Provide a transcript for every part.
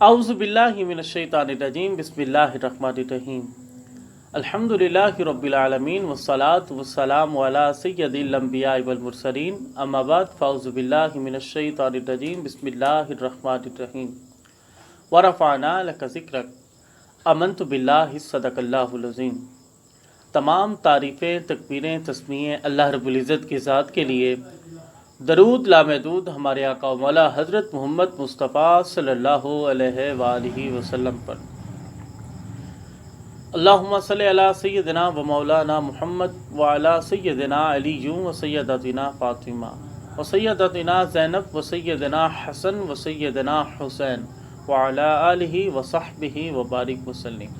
अऊज़ु बिल्लाहि मिनश्शैतानिर्रजीम बिस्मिल्लाहिर्रहमानिर्रहीम अल्हम्दुलिल्लाहि रब्बिल आलमीन वस्सलातु वस्सलामु अला सय्यदिल अंबियाइ वल मुरसलीन अम्मा बाद फ़अऊज़ु बिल्लाहि मिनश्शैतानिर्रजीम बिस्मिल्लाहिर्रहमानिर्रहीम व रफ़अना लका ज़िक्रक आमनतु बिल्लाहि सदक़ल्लाहुल अज़ीम। तमाम तारीफ़ें, तकबीरें, तस्मीएं अल्लाह रब्बुल इज़्ज़त की ज़ात के लिए, दरूद लामहदूद हमारे आका व मौला हज़रत मोहम्मद मुस्तफ़ा सल्लल्लाहु अलैहि वसल्लम पर। अल्लाहुम्मा सल्लि अला सय्यदिना व मौलाना मुहम्मद व अला सय्यदिना अली व सय्यदतिना फ़ातिमा व सय्यदतिना ज़ैनब व सय्यदिना हसन व सय्यदिना हुसैन व अला आलिहि व सहबिहि व बारिक वसल्लम।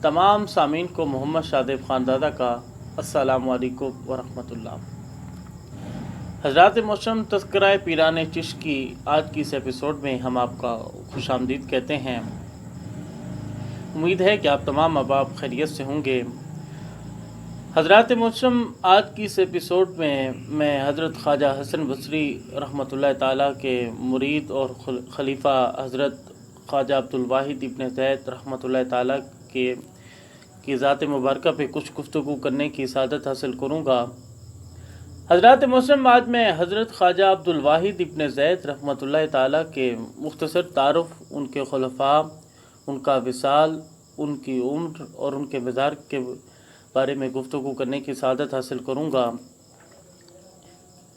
तमाम सामीन को मोहम्मद शादेब ख़ानदादा का अस्सलामु अलैकुम व रहमतुल्लाह। हज़रात मोहतरम, तज़किरा पीरान चिश्त की आज की इस एपिसोड में हम आपका खुशामदीद कहते हैं। उम्मीद है कि आप तमाम अहबाब खैरियत से होंगे। हज़रात मोहतरम, आज की इस एपिसोड में मैं हज़रत ख्वाजा हसन बसरी रहमतुल्लाह ताला के मुरीद और खलीफा हज़रत ख्वाजा अब्दुल वाहिद इब्न ज़ैद रहमतुल्लाह ताला की ज़ात मुबारका पे कुछ गुफ्तगू करने की सादत हासिल करूँगा। हज़रात मोहतरम, आज मैं हज़रत ख्वाजा अब्दुल वाहिद इब्न ज़ैद रहमतुल्लाह ताला के मुख्तसर तारुफ़, उनके खुलफ़ा, उनका विसाल, उनकी उम्र और उनके मज़ार के बारे में गुफ्तगू करने की सादत हासिल करूँगा।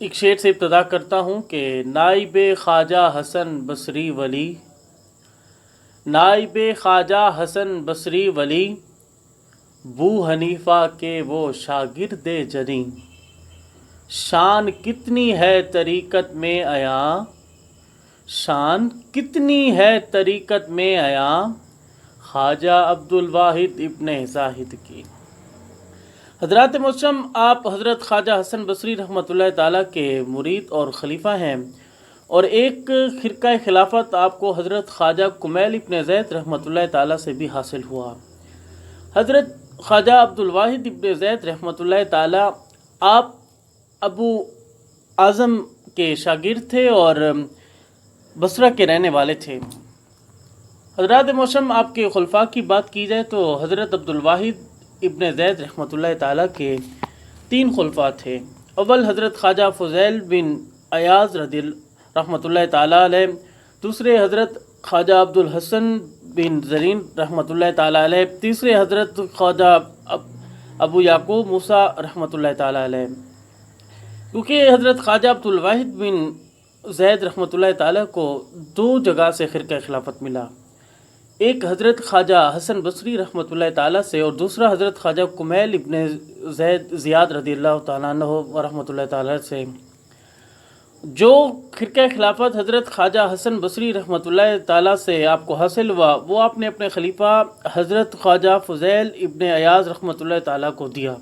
एक शेर से इब्तिदा करता हूँ कि नाइब ख्वाजा हसन बसरी वली, नाइब ख्वाजा हसन बसरी वली, बू हनीफ़ा के वो शागिर्द जनी, शान कितनी है तरीक़त में आया, शान कितनी है तरीक़त में आया, ख्वाजा अब्दुल वाहिद इब्न ज़ाहिद की। हज़रात मोहतरम, आप हज़रत ख्वाजा हसन बसरी रहमतुल्लाह ताला के मुरीद और खलीफा हैं और एक खिरका खिलाफत आपको हज़रत ख्वाजा कुमैल इब्न ज़ैद रहमतुल्लाह ताला से भी हासिल हुआ। हज़रत ख्वाजा अब्दुल वाहिद इब्न ज़ैद रहमतुल्लाह ताला आप अबू आज़म के शागिर्द थे और बसरा के रहने वाले थे। हज़रात मोहतरम, आपके खुलफा की बात की जाए तो हज़रत अब्दुल वाहिद इब्न ज़ैद रहमतुल्लाह ताला के 3 खुलफा थे। अव्वल हज़रत ख्वाजा फ़ुज़ैल बिन अयाज़ रज़ी रहमतुल्लाह ताला अलैह, दूसरे हज़रत ख्वाजा अब्दुल हसन बिन ज़रीन रहमतुल्लाह ताला अलैह, तीसरे हज़रत ख्वाजा अबू याकूब मूसा रहमतुल्लाह ताला अलैह। क्योंकि हज़रत ख्वाजा अब्दुल वाहिद बिन ज़ैद रहमतुल्लाह ताला को 2 जगह से खिरका खिलाफत मिला, एक हज़रत ख्वाजा हसन बसरी रहमतुल्लाह ताला से और दूसरा हज़रत ख्वाजा कुमैल इब्न ज़ियाद रज़ियल्लाहु ताला अन्हु व रहमतुल्लाह ताला से। जो खिरका खिलाफत हज़रत ख्वाजा हसन बसरी रहमतुल्लाह ताला से आपको हासिल हुआ, वो आपने अपने खलीफा हज़रत ख्वाजा फ़ुज़ैल इब्न अयाज़ रहमतुल्लाह ताला को दिया,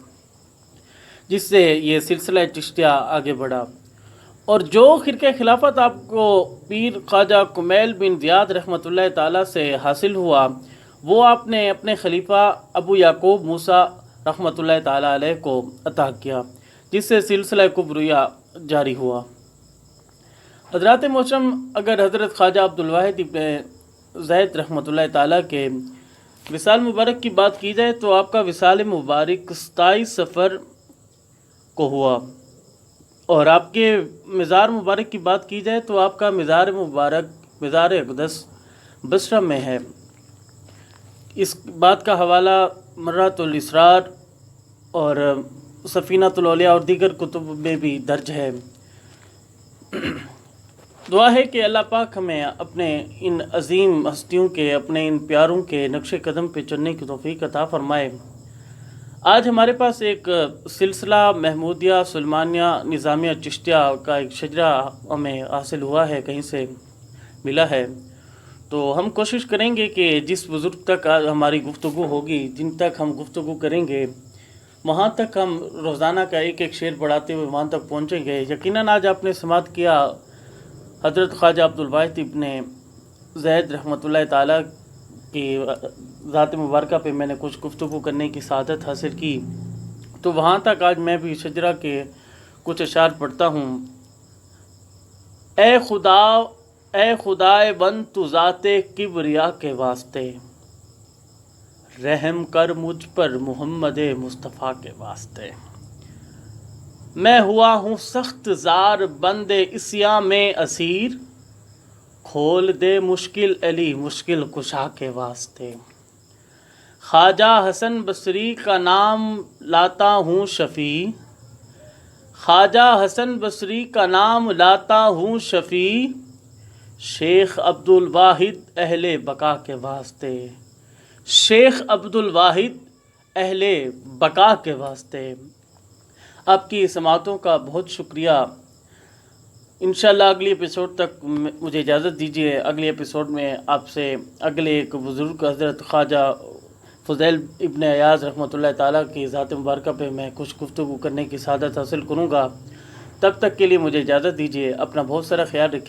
जिससे ये सिलसिला चिश्तिया आगे बढ़ा। और जो खिरका खिलाफत आपको पीर ख्वाजा कुमैल बिन ज़ियाद रहमतुल्लाह ताला से हासिल हुआ, वो आपने अपने खलीफा अबू याकूब मूसा रहमतुल्लाह ताला अलैह को अता किया, जिससे सिलसिला कुबरिया जारी हुआ। हज़रात मोहतरम, अगर हज़रत ख्वाजा अब्दुल वाहिद इब्न ज़ैद रहमतुल्लाह ताला के विसाल मुबारक की बात की जाए तो आपका विसाल मुबारक 27 सफ़र को हुआ और आपके मज़ार मुबारक की बात की जाए तो आपका मज़ार मुबारक मज़ार अक़दस बसरा में है। इस बात का हवाला मर्रातुल इसरार और सफ़ीनतुल औलिया और दीगर कुतुब में भी दर्ज है। दुआ है कि अल्लाह पाक हमें अपने इन अज़ीम हस्तियों के, अपने इन प्यारों के नक्श कदम पे चलने की तौफ़ीक अता फ़रमाए। आज हमारे पास एक सिलसिला महमूदिया सुलमानिया निज़ामिया चिश्तिया का एक शजरा हमें हासिल हुआ है, कहीं से मिला है। तो हम कोशिश करेंगे कि जिस बुज़ुर्ग तक हमारी गुफ्तगू होगी, जिन तक हम गुफ्तगू करेंगे, वहाँ तक हम रोज़ाना का एक एक शेर बढ़ाते हुए वहाँ तक पहुँचेंगे। यकीनन आज आपने समात किया हज़रत ख्वाजा अब्दुल वाहिद इब्न ज़ैद रहमतुल्लाह ताला की ज़ात मुबारका पे मैंने कुछ गुफ्तगू करने की सादत हासिल की, तो वहाँ तक आज मैं भी शजरा के कुछ अशार पढ़ता हूँ। ए खुदा اے خدائے بند تو ذات کبریا کے واسطے، رحم کر مجھ پر محمد مصطفیٰ کے واسطے۔ میں ہوا ہوں سخت زار بند عصیاں میں اسیر، کھول دے مشکل علی مشکل کشا کے واسطے۔ خواجہ حسن بصری کا نام لاتا ہوں شفیع، خواجہ حسن بصری کا نام لاتا ہوں شفیع، شیخ عبد الواحد اہل بقا کے واسطے، شیخ عبد الواحد اہل بقا کے واسطے۔ آپ کی سماعتوں کا بہت شکریہ۔ انشاءاللہ اگلی ایپیسوڈ تک مجھے اجازت دیجیے۔ اگلی ایپیسوڈ میں آپ سے اگلے ایک بزرگ حضرت خواجہ فضیل ابن ایاز رحمۃ اللہ تعالیٰ کی ذات مبارکہ پہ میں کچھ گفتگو کرنے کی سعادت حاصل کروں گا۔ تب تک کے لیے مجھے اجازت دیجیے۔ اپنا بہت سارا خیال رکھیے۔